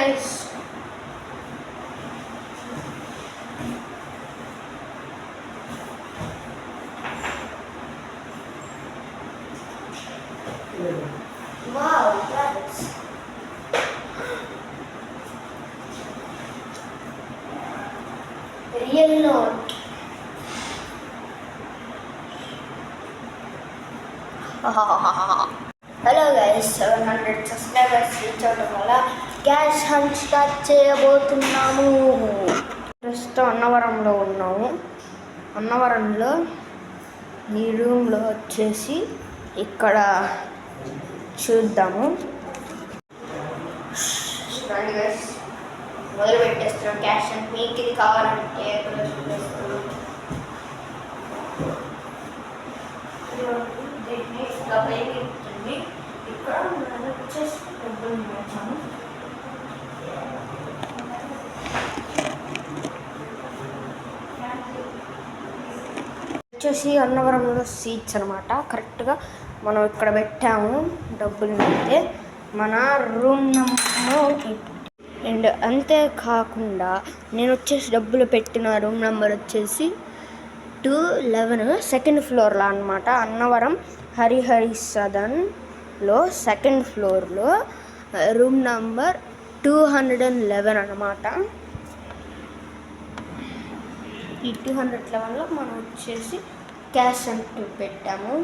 guys. Wow, that's real note. Hello guys, 700 subscribers reach అవడం వల్ల cash hunt start చేయబోతున్నాము. ప్రస్తుతం అన్నవరంలో ఉన్నాము. అన్నవరంలో ఈ రూమ్లో వచ్చేసి ఇక్కడ చూద్దాము. రండి గైస్, మొదలు పెట్టేస్తున్నాం క్యాష్ హంట్. మీకు ఇది కావాలంటే దీన్ని ఇలా పైకి ఉంటుంది. ఇక్కడ మనం వచ్చేసి డబ్బులు పెట్టాము. వచ్చేసి అన్నవరంలో సీట్స్ అనమాట. కరెక్ట్గా మనం ఇక్కడ పెట్టాము డబ్బులు అయితే మన రూమ్ నెంబర్. అండ్ అంతేకాకుండా నేను వచ్చేసి డబ్బులు పెట్టిన రూమ్ నెంబర్ వచ్చేసి 211 సెకండ్ ఫ్లోర్లో అనమాట. అన్నవరం హరిహరి సదన్లో సెకండ్ ఫ్లోర్లో రూమ్ నంబర్ 211 అనమాట. ఈ 211లో మనం వచ్చేసి క్యాష్ అంటూ పెట్టాము.